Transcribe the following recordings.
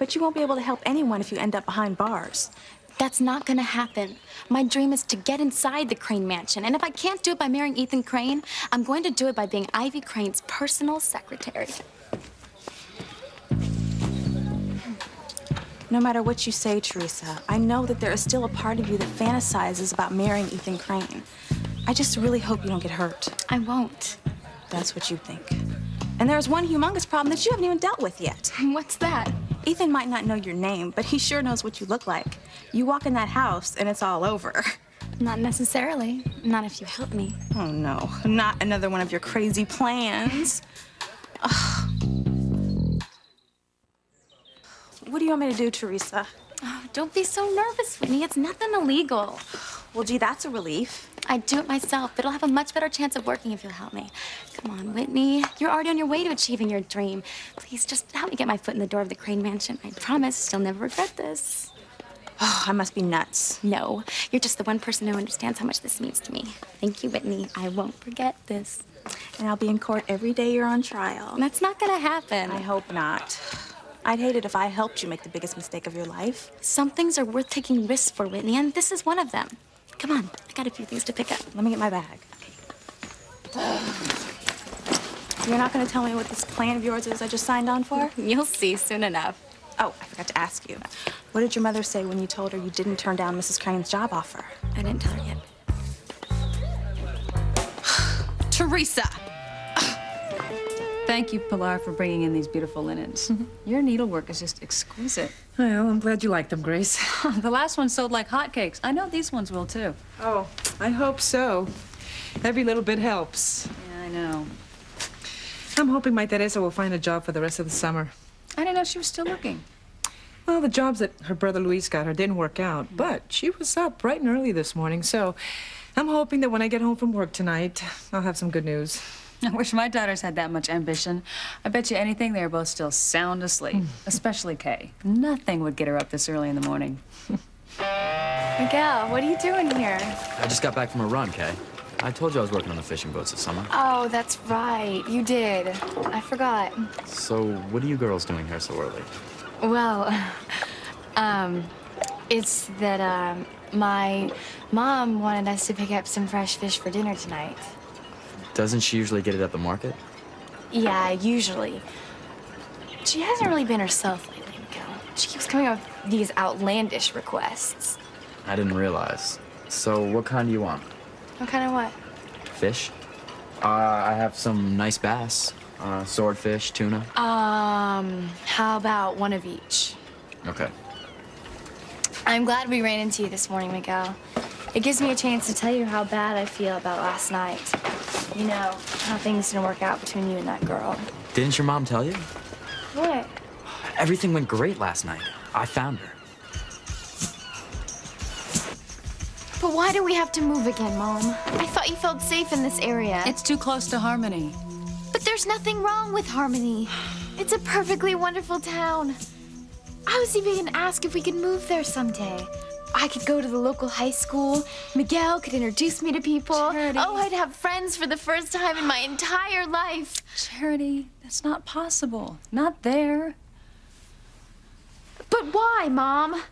But you won't be able to help anyone if you end up behind bars. That's not gonna happen. My dream is to get inside the Crane mansion, and if I can't do it by marrying Ethan Crane, I'm going to do it by being Ivy Crane's personal secretary. No matter what you say, Teresa, I know that there is still a part of you that fantasizes about marrying Ethan Crane. I just really hope you don't get hurt. I won't. That's what you think. And there's one humongous problem that you haven't even dealt with yet. What's that? Ethan might not know your name, but he sure knows what you look like. You walk in that house, and it's all over. Not necessarily. Not if you help me. Oh, no. Not another one of your crazy plans. Ugh. What do you want me to do, Teresa? Oh, don't be so nervous, Whitney. It's nothing illegal. Well, gee, that's a relief. I'd do it myself, but it'll have a much better chance of working if you'll help me. Come on, Whitney. You're already on your way to achieving your dream. Please, just help me get my foot in the door of the Crane Mansion. I promise you'll never regret this. Oh, I must be nuts. No, you're just the one person who understands how much this means to me. Thank you, Whitney. I won't forget this. And I'll be in court every day you're on trial. That's not gonna happen. I hope not. I'd hate it if I helped you make the biggest mistake of your life. Some things are worth taking risks for, Whitney, and this is one of them. Come on, I got a few things to pick up. Let me get my bag. You're not going to tell me what this plan of yours is I just signed on for? You'll see soon enough. Oh, I forgot to ask you. What did your mother say when you told her you didn't turn down Mrs. Crane's job offer? I didn't tell her yet. Teresa! Thank you, Pilar, for bringing in these beautiful linens. Your needlework is just exquisite. Well, I'm glad you like them, Grace. The last one sold like hotcakes. I know these ones will, too. Oh, I hope so. Every little bit helps. Yeah, I know. I'm hoping my Teresa will find a job for the rest of the summer. I didn't know she was still looking. Well, the jobs that her brother Luis got her didn't work out, but she was up bright and early this morning, so I'm hoping that when I get home from work tonight, I'll have some good news. I wish my daughters had that much ambition. I bet you anything they're both still sound asleep, especially Kay. Nothing would get her up this early in the morning. Miguel, what are you doing here? I just got back from a run, Kay. I told you I was working on the fishing boats this summer. Oh, that's right. You did. I forgot. So, what are you girls doing here so early? Well, it's that, my mom wanted us to pick up some fresh fish for dinner tonight. Doesn't she usually get it at the market? Yeah, usually. She hasn't really been herself lately, Miguel. She keeps coming up with these outlandish requests. I didn't realize. So, what kind do you want? What kind of what? Fish? I have some nice bass. Swordfish, tuna. How about one of each? Okay. I'm glad we ran into you this morning, Miguel. It gives me a chance to tell you how bad I feel about last night. You know, how things didn't work out between you and that girl. Didn't your mom tell you? What? Everything went great last night. I found her. But why do we have to move again, Mom? I thought you felt safe in this area. It's too close to Harmony. But there's nothing wrong with Harmony. It's a perfectly wonderful town. I was even gonna ask if we could move there someday. I could go to the local high school. Miguel could introduce me to people. Charity. Oh, I'd have friends for the first time in my entire life. Charity, that's not possible. Not there. But why, Mom?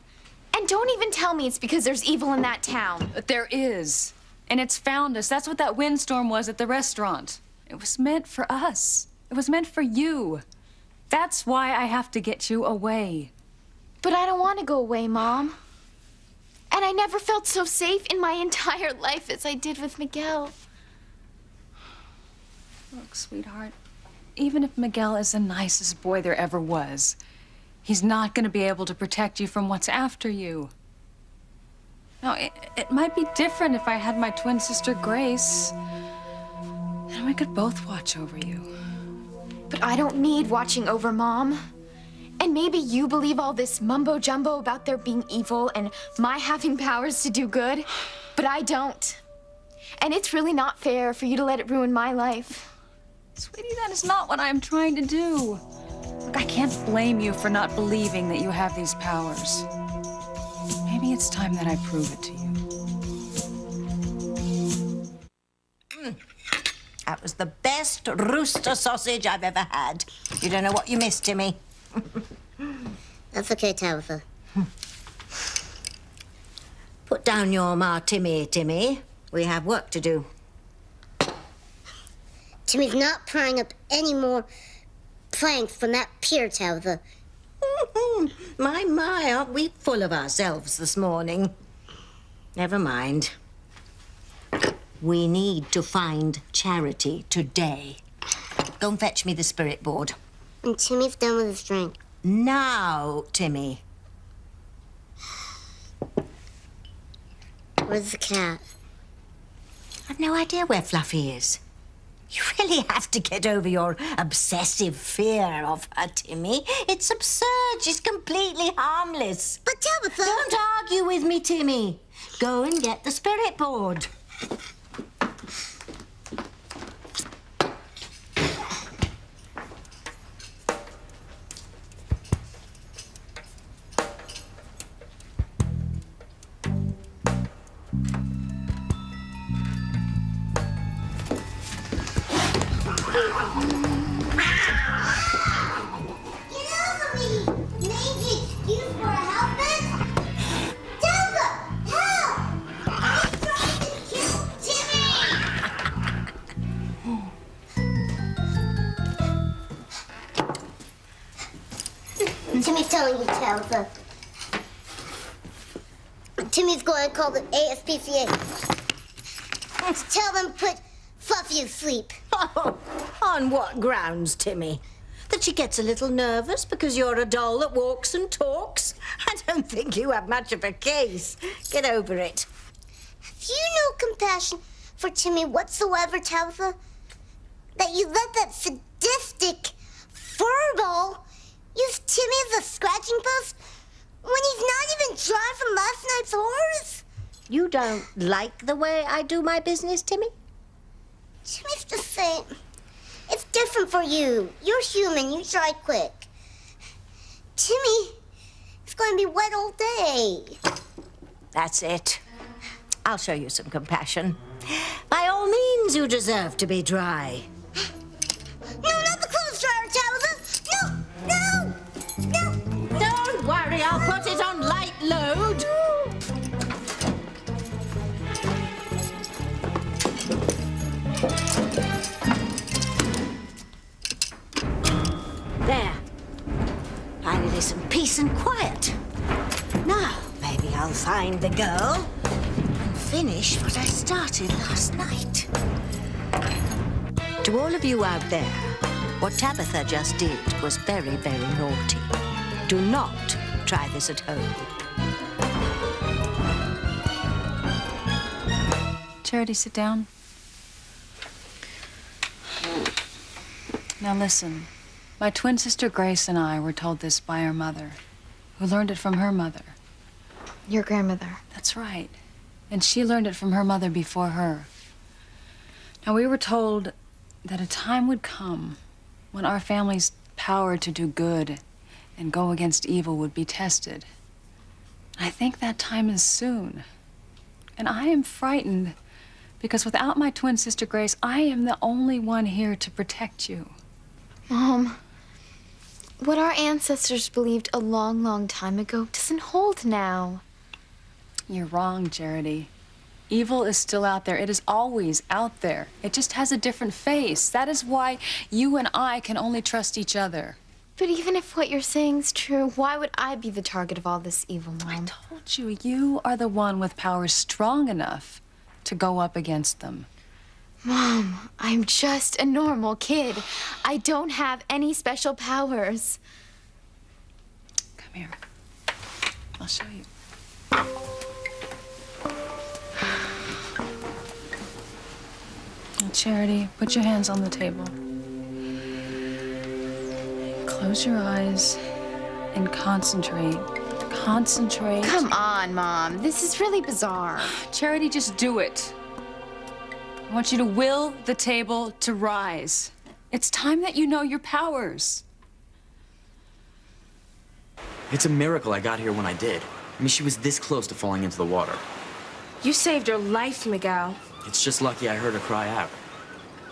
And don't even tell me it's because there's evil in that town. But there is. And it's found us. That's what that windstorm was at the restaurant. It was meant for us. It was meant for you. That's why I have to get you away. But I don't want to go away, Mom. And I never felt so safe in my entire life as I did with Miguel. Look, sweetheart, even if Miguel is the nicest boy there ever was, he's not going to be able to protect you from what's after you. Now, it might be different if I had my twin sister, Grace. And we could both watch over you. But I don't need watching over, Mom. And maybe you believe all this mumbo-jumbo about there being evil and my having powers to do good, but I don't. And it's really not fair for you to let it ruin my life. Sweetie, that is not what I'm trying to do. Look, I can't blame you for not believing that you have these powers. Maybe it's time that I prove it to you. That was the best rooster sausage I've ever had. You don't know what you missed, Timmy. That's okay, Tabitha. Put down your Timmy. We have work to do. Timmy's not prying up any more planks from that pier, Tabitha. My, aren't we full of ourselves this morning? Never mind. We need to find Charity today. Go and fetch me the spirit board. When Timmy's done with his drink. Now, Timmy. Where's the cat? I've no idea where Fluffy is. You really have to get over your obsessive fear of her, Timmy. It's absurd. She's completely harmless. But Tabitha... Don't argue with me, Timmy. Go and get the spirit board. Timmy's telling you, Tabitha. Timmy's going to call the ASPCA. To tell them to put Fluffy asleep. Oh, on what grounds, Timmy? That she gets a little nervous because you're a doll that walks and talks? I don't think you have much of a case. Get over it. Have you no compassion for Timmy whatsoever, Tabitha? That you let that sadistic furball use Timmy as a scratching post when he's not even dry from last night's horrors? You don't like the way I do my business, Timmy? Timmy's just saying, it's different for you. You're human, you dry quick. Timmy is going to be wet all day. That's it. I'll show you some compassion. By all means, you deserve to be dry. No, not the clothes dryer, Tabitha. No. Don't worry, I'll put it on light load. There. Finally some peace and quiet. Now, maybe I'll find the girl and finish what I started last night. To all of you out there, what Tabitha just did was very, very naughty. Do not try this at home. Charity, sit down. Now listen, my twin sister Grace and I were told this by our mother, who learned it from her mother. Your grandmother. That's right. And she learned it from her mother before her. Now, we were told that a time would come when our family's power to do good and go against evil would be tested. I think that time is soon. And I am frightened because without my twin sister Grace, I am the only one here to protect you. Mom, what our ancestors believed a long, long time ago doesn't hold now. You're wrong, Charity. Evil is still out there. It is always out there. It just has a different face. That is why you and I can only trust each other. But even if what you're saying's true, why would I be the target of all this evil, Mom? I told you, you are the one with powers strong enough to go up against them. Mom, I'm just a normal kid. I don't have any special powers. Come here. I'll show you. Now, Charity, put your hands on the table. Close your eyes and concentrate. Concentrate. Come on, Mom. This is really bizarre. Charity, just do it. I want you to will the table to rise. It's time that you know your powers. It's a miracle I got here when I did. I mean, she was this close to falling into the water. You saved her life, Miguel. It's just lucky I heard her cry out.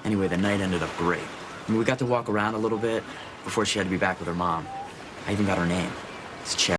Anyway, the night ended up great. I mean, we got to walk around a little bit before she had to be back with her mom. I even got her name. It's charity.